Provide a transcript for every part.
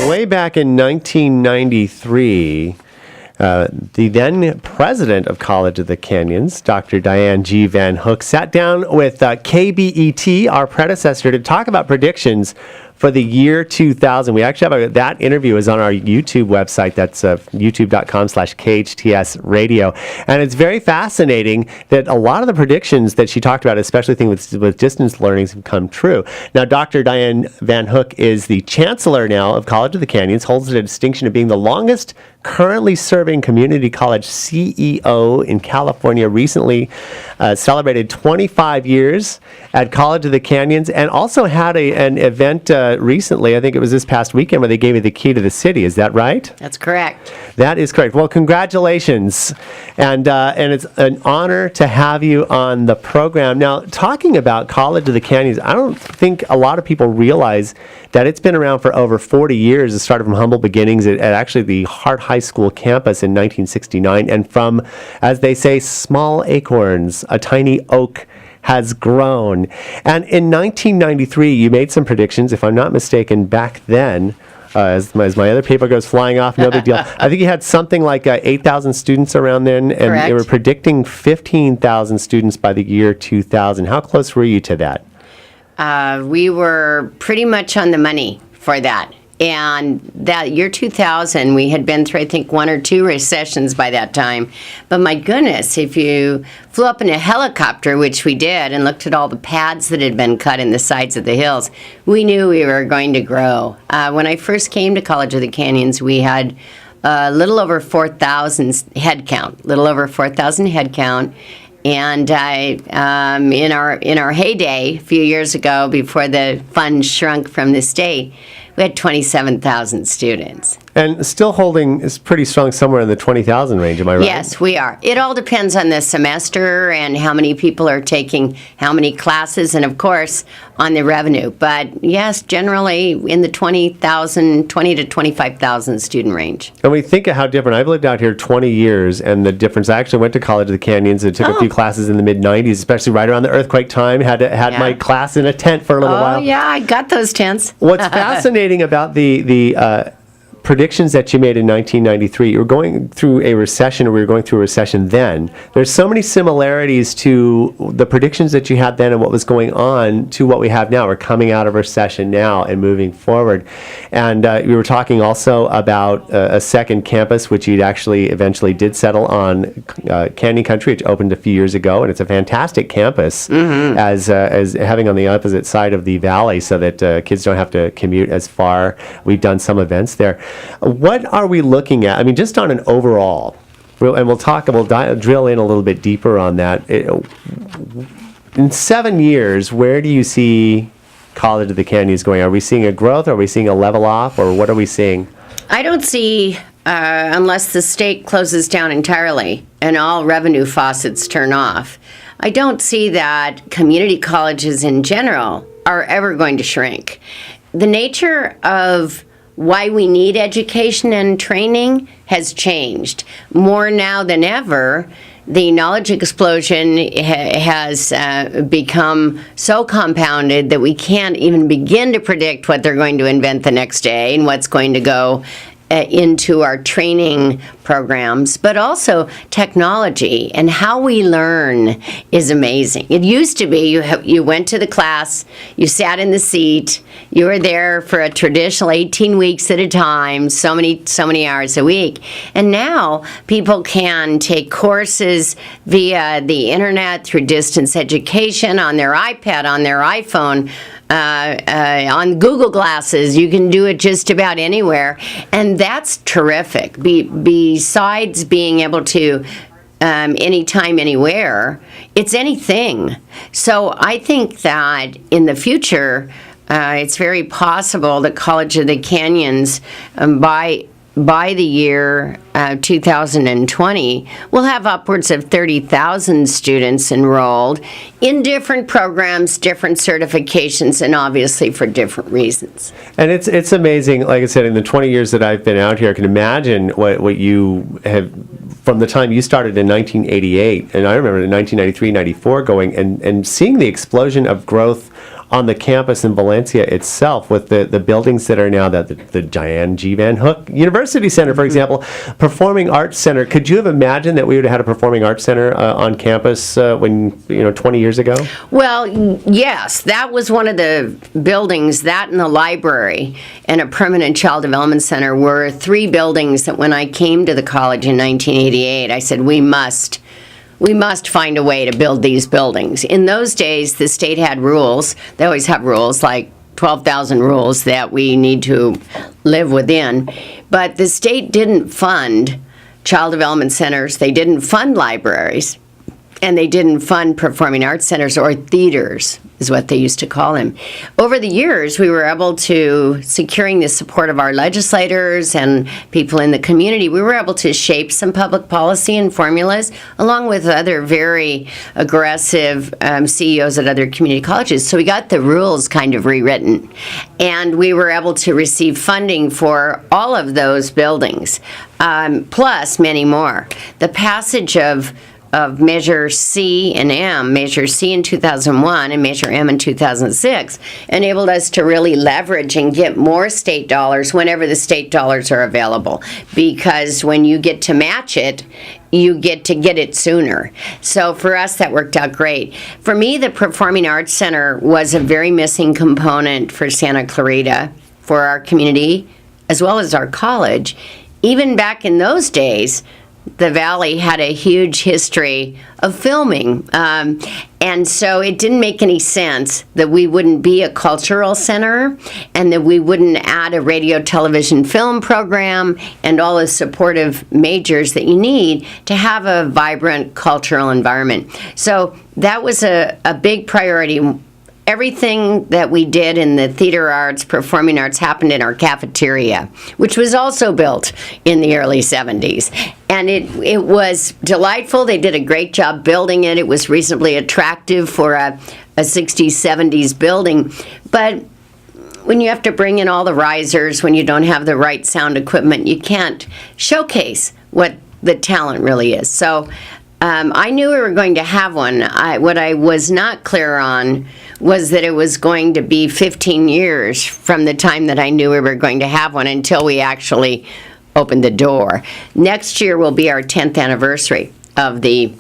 Way back in 1993, the then president of College of the Canyons, Dr. Dianne G. Van Hook, sat down with KBET, our predecessor, to talk about predictions for the year 2000. We actually have that interview is on our YouTube website. That's youtube.com/KHTS radio. And it's very fascinating that a lot of the predictions that she talked about, especially things with distance learning, have come true. Now, Dr. Dianne Van Hook is the Chancellor now of College of the Canyons, holds the distinction of being the longest currently serving community college CEO in California, recently celebrated 25 years at College of the Canyons, and also had an event recently, I think it was this past weekend, where they gave you the key to the city. Is that right? That's correct. That is correct. Well, congratulations. And it's an honor to have you on the program. Now, talking about College of the Canyons, I don't think a lot of people realize that it's been around for over 40 years. It started from humble beginnings at actually the Hart High School campus in 1969. And from, as they say, small acorns, a tiny oak has grown. And in 1993, you made some predictions, if I'm not mistaken, back then. As my other paper goes flying off, no big deal. I think you had something like 8,000 students around then, and Correct. you were predicting 15,000 students by the year 2000. How close were you to that? We were pretty much on the money for that. And that year 2000, we had been through, I think, 1 or 2 recessions by that time. But my goodness, if you flew up in a helicopter, which we did, and looked at all the pads that had been cut in the sides of the hills, we knew we were going to grow. When I first came to College of the Canyons, we had a little over 4,000 head count, And in our heyday, a few years ago, before the funds shrunk from the state, we had 27,000 students. And still holding is pretty strong, somewhere in the 20,000 range, am I right? Yes, we are. It all depends on the semester and how many people are taking how many classes, and of course, on the revenue. But yes, generally in the 20 to 25,000 student range. And we think of how different. I've lived out here 20 years, and the difference. I actually went to College of the Canyons and took a few classes in the mid-'90s, especially right around the earthquake time. Had my class in a tent for a little while. Oh, yeah, I got those tents. What's fascinating about the predictions that you made in 1993, you were going through a recession, or we were going through a recession then. There's so many similarities to the predictions that you had then and what was going on to what we have now. We're coming out of recession now and moving forward. And we were talking also about a second campus, which you actually eventually did settle on, Canyon Country, which opened a few years ago, and it's a fantastic campus as having on the opposite side of the valley, so that kids don't have to commute as far. We've done some events there. What are we looking at? I mean, just on an overall, and we'll drill in a little bit deeper on that. In 7 years, where do you see College of the Canyons going? Are we seeing a growth? Are we seeing a level off? Or what are we seeing? I don't see, unless the state closes down entirely and all revenue faucets turn off, I don't see that community colleges in general are ever going to shrink. The nature of why we need education and training has changed. More now than ever, the knowledge explosion has become so compounded that we can't even begin to predict what they're going to invent the next day and what's going to go into our training programs, but also technology and how we learn is amazing. It used to be you went to the class, you sat in the seat, you were there for a traditional 18 weeks at a time, so many hours a week. And now people can take courses via the internet, through distance education, on their iPad, on their iPhone, on Google Glasses. You can do it just about anywhere, and that's terrific. Besides being able to anytime, anywhere, it's anything. So I think that in the future, it's very possible that College of the Canyons, by the year 2020, we'll have upwards of 30,000 students enrolled in different programs, different certifications, and obviously for different reasons. And it's amazing, like I said, in the 20 years that I've been out here, I can imagine what you have, from the time you started in 1988, and I remember in 1993, 94 going and seeing the explosion of growth on the campus in Valencia itself with the buildings that are now the Dianne G. Van Hook University Center, for example, Performing Arts Center. Could you have imagined that we would have had a Performing Arts Center on campus when, 20 years ago? Well, yes, that was one of the buildings, that and the library and a permanent child development center were three buildings that when I came to the college in 1988, I said, we must find a way to build these buildings. In those days, the state had rules. They always have rules, like 12,000 rules that we need to live within. But the state didn't fund child development centers. They didn't fund libraries. And they didn't fund performing arts centers, or theaters is what they used to call them. Over the years, we were able to, securing the support of our legislators and people in the community, we were able to shape some public policy and formulas, along with other very aggressive CEOs at other community colleges. So we got the rules kind of rewritten. And we were able to receive funding for all of those buildings, plus many more. The passage of Measure C and M, Measure C in 2001 and Measure M in 2006, enabled us to really leverage and get more state dollars whenever the state dollars are available. Because when you get to match it, you get to get it sooner. So for us, that worked out great. For me, the Performing Arts Center was a very missing component for Santa Clarita, for our community, as well as our college. Even back in those days, the Valley had a huge history of filming, and so it didn't make any sense that we wouldn't be a cultural center and that we wouldn't add a radio, television, film program and all the supportive majors that you need to have a vibrant cultural environment. So that was a big priority. Everything that we did in the theater arts, performing arts, happened in our cafeteria, which was also built in the early 70s. And it was delightful. They did a great job building it. It was reasonably attractive for a 60s, 70s building. But when you have to bring in all the risers, when you don't have the right sound equipment, you can't showcase what the talent really is. So I knew we were going to have one. What I was not clear on was that it was going to be 15 years from the time that I knew we were going to have one until we actually opened the door. Next year will be our 10th anniversary of the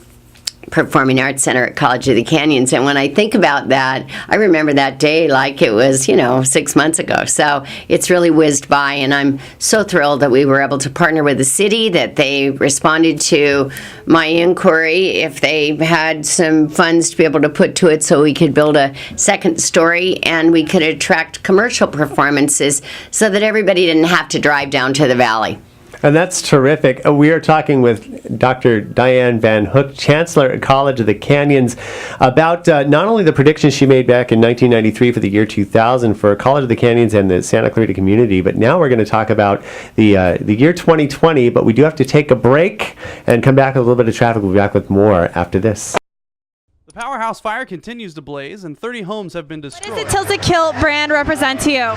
Performing Arts Center at College of the Canyons. And when I think about that, I remember that day like it was, 6 months ago. So it's really whizzed by, and I'm so thrilled that we were able to partner with the city, that they responded to my inquiry if they had some funds to be able to put to it so we could build a second story and we could attract commercial performances so that everybody didn't have to drive down to the Valley. And that's terrific. We are talking with Dr. Dianne Van Hook, Chancellor at College of the Canyons, about not only the predictions she made back in 1993 for the year 2000 for College of the Canyons and the Santa Clarita community, but now we're going to talk about the year 2020, but we do have to take a break and come back with a little bit of traffic. We'll be back with more after this. The powerhouse fire continues to blaze, and 30 homes have been destroyed. What does the Tilted Kilt brand represent to you?